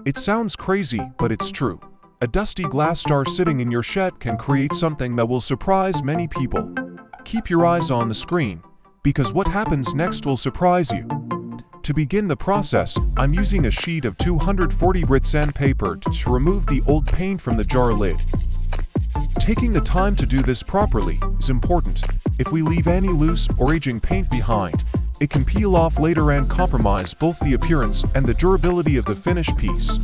It sounds crazy, but it's true. A dusty glass star sitting in your shed can create something that will surprise many people. Keep your eyes on the screen, because what happens next will surprise you. To begin the process, I'm using a sheet of 240 grit sandpaper to remove the old paint from the jar lid. Taking the time to do this properly is important. If we leave any loose or aging paint behind, it can peel off later and compromise both the appearance and the durability of the finished piece.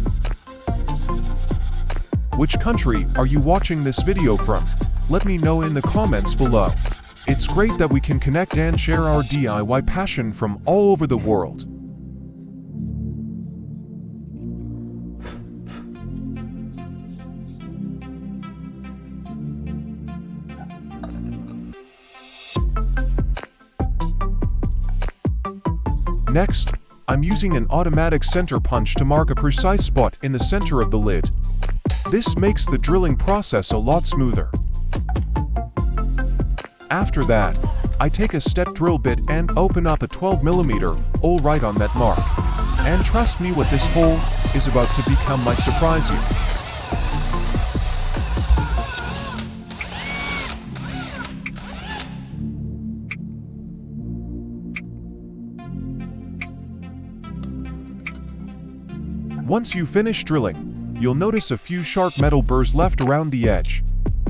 Which country are you watching this video from? Let me know in the comments below. It's great that we can connect and share our DIY passion from all over the world. Next, I'm using an automatic center punch to mark a precise spot in the center of the lid. This makes the drilling process a lot smoother. After that, I take a step drill bit and open up a 12mm hole right on that mark. And trust me, what this hole is about to become might surprise you. Once you finish drilling, you'll notice a few sharp metal burrs left around the edge.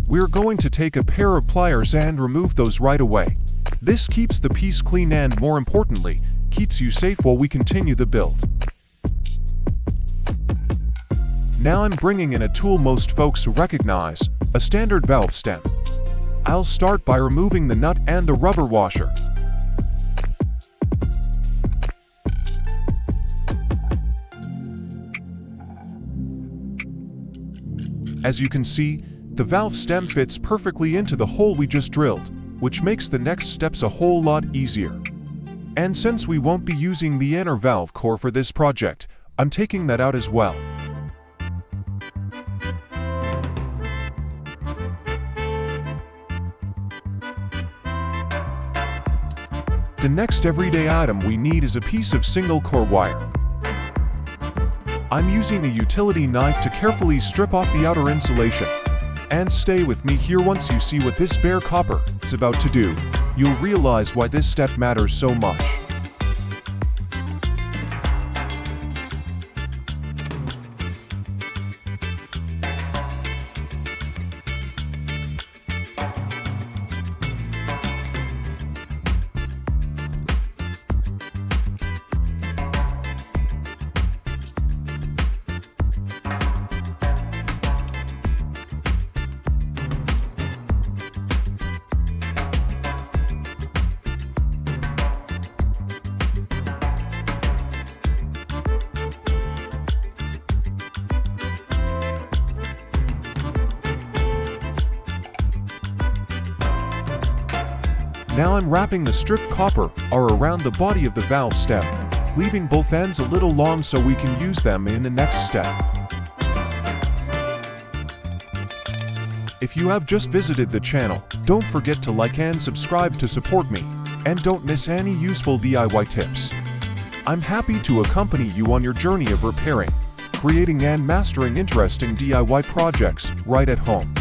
We're going to take a pair of pliers and remove those right away. This keeps the piece clean and, more importantly, keeps you safe while we continue the build. Now I'm bringing in a tool most folks recognize, a standard valve stem. I'll start by removing the nut and the rubber washer. As you can see, the valve stem fits perfectly into the hole we just drilled, which makes the next steps a whole lot easier. And since we won't be using the inner valve core for this project, I'm taking that out as well. The next everyday item we need is a piece of single core wire. I'm using a utility knife to carefully strip off the outer insulation. And stay with me here. Once you see what this bare copper is about to do, you'll realize why this step matters so much. Now I'm wrapping the stripped copper around the body of the valve stem, leaving both ends a little long so we can use them in the next step. If you have just visited the channel, don't forget to like and subscribe to support me, and don't miss any useful DIY tips. I'm happy to accompany you on your journey of repairing, creating and mastering interesting DIY projects right at home.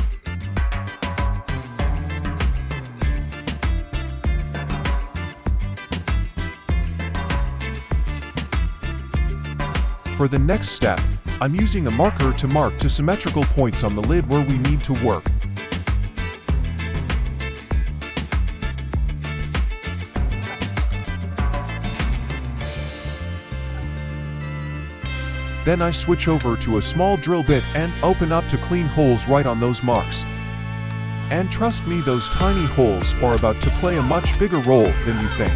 For the next step, I'm using a marker to mark two symmetrical points on the lid where we need to work. Then I switch over to a small drill bit and open up to clean holes right on those marks. And trust me, those tiny holes are about to play a much bigger role than you think.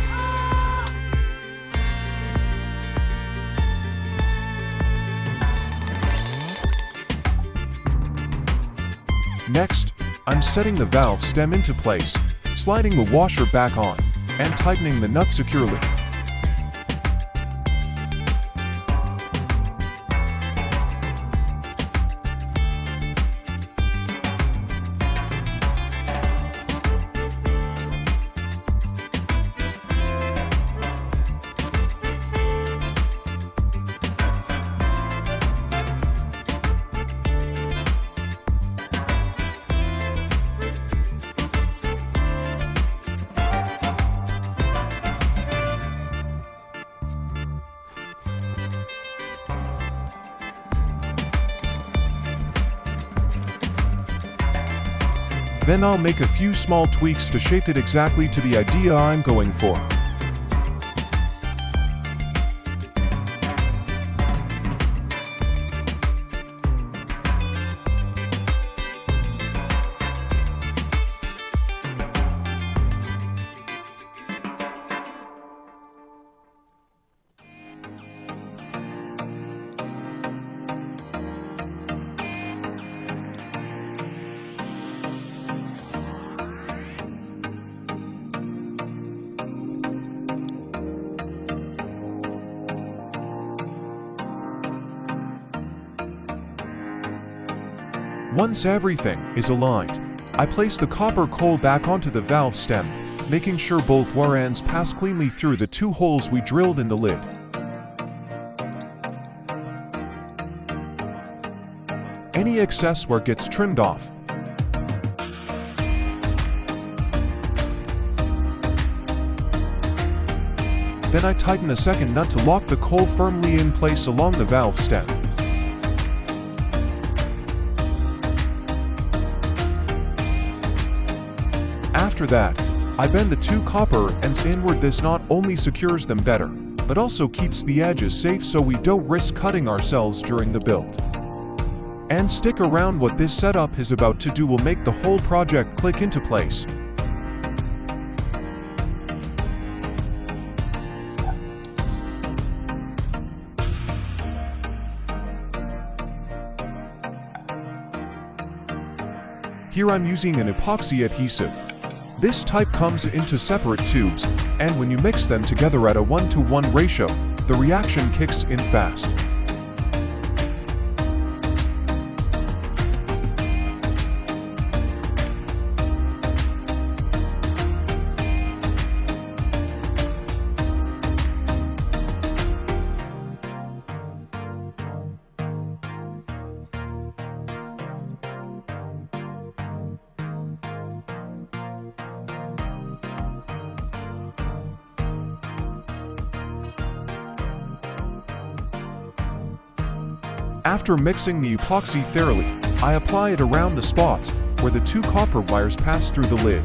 Next, I'm setting the valve stem into place, sliding the washer back on, and tightening the nut securely. Then I'll make a few small tweaks to shape it exactly to the idea I'm going for. Once everything is aligned, I place the copper coal back onto the valve stem, making sure both wire ends pass cleanly through the 2 holes we drilled in the lid. Any excess wire gets trimmed off. Then I tighten a second nut to lock the coal firmly in place along the valve stem. After that, I bend the 2 copper ends inward. This not only secures them better, but also keeps the edges safe so we don't risk cutting ourselves during the build. And stick around, what this setup is about to do will make the whole project click into place. Here I'm using an epoxy adhesive. This type comes into separate tubes, and when you mix them together at a 1:1 ratio, the reaction kicks in fast. After mixing the epoxy thoroughly, I apply it around the spots where the 2 copper wires pass through the lid.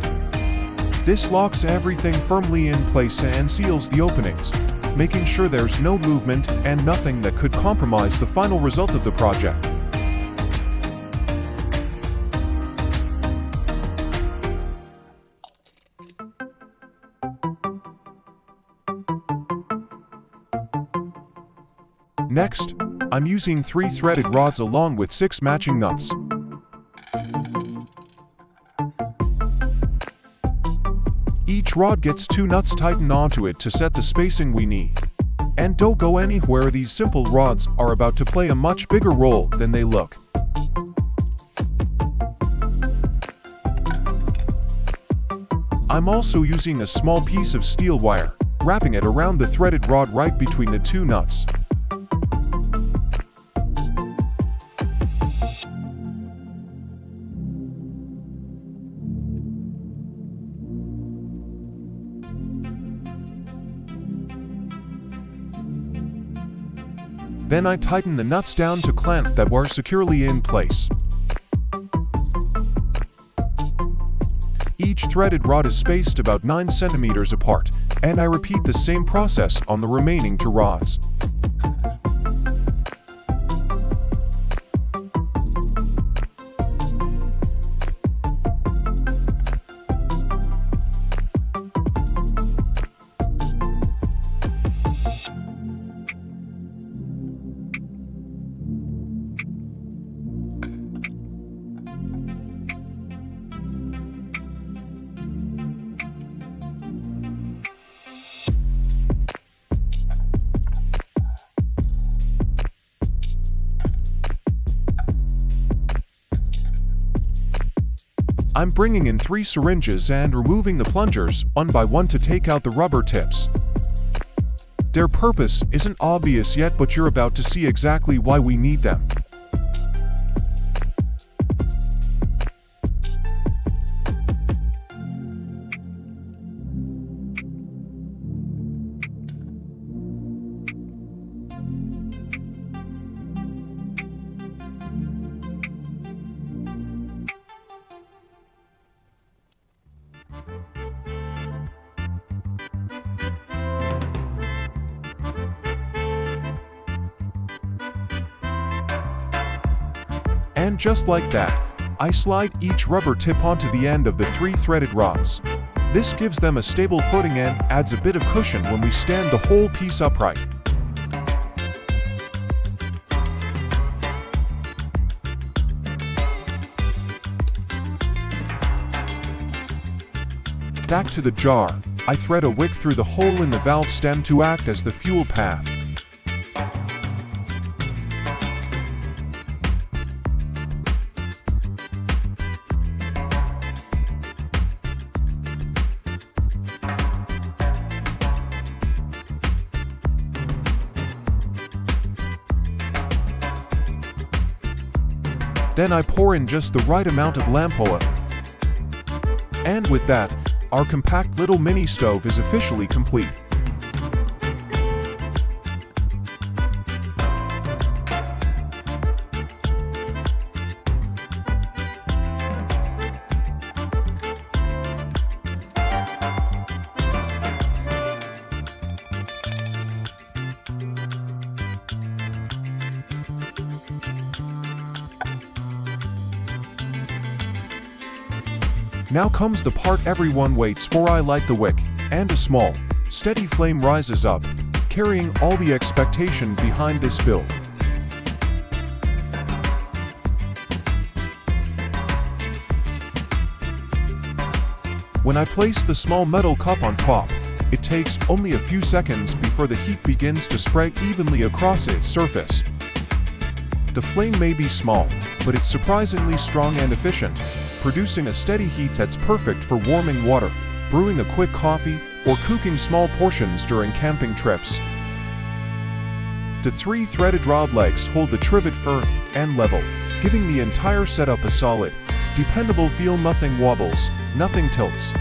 This locks everything firmly in place and seals the openings, making sure there's no movement and nothing that could compromise the final result of the project. Next, I'm using 3 threaded rods along with 6 matching nuts. Each rod gets 2 nuts tightened onto it to set the spacing we need. And don't go anywhere, these simple rods are about to play a much bigger role than they look. I'm also using a small piece of steel wire, wrapping it around the threaded rod right between the 2 nuts. Then I tighten the nuts down to clamp that wire securely in place. Each threaded rod is spaced about 9 centimeters apart, and I repeat the same process on the remaining 2 rods. I'm bringing in 3 syringes and removing the plungers one by one to take out the rubber tips. Their purpose isn't obvious yet, but you're about to see exactly why we need them. And just like that, I slide each rubber tip onto the end of the 3 threaded rods. This gives them a stable footing and adds a bit of cushion when we stand the whole piece upright. Back to the jar, I thread a wick through the hole in the valve stem to act as the fuel path. Then I pour in just the right amount of lamp oil. And with that, our compact little mini stove is officially complete. Now comes the part everyone waits for. I light the wick, and a small, steady flame rises up, carrying all the expectation behind this build. When I place the small metal cup on top, it takes only a few seconds before the heat begins to spread evenly across its surface. The flame may be small, but it's surprisingly strong and efficient, producing a steady heat that's perfect for warming water, brewing a quick coffee, or cooking small portions during camping trips. The 3 threaded rod legs hold the trivet firm and level, giving the entire setup a solid, dependable feel. Nothing wobbles, nothing tilts.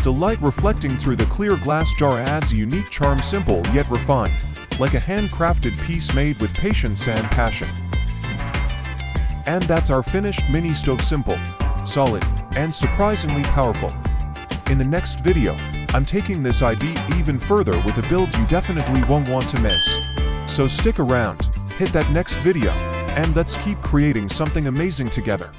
The light reflecting through the clear glass jar adds a unique charm, simple yet refined, like a handcrafted piece made with patience and passion. And that's our finished mini stove, simple, solid, and surprisingly powerful. In the next video, I'm taking this idea even further with a build you definitely won't want to miss. So stick around, hit that next video, and let's keep creating something amazing together.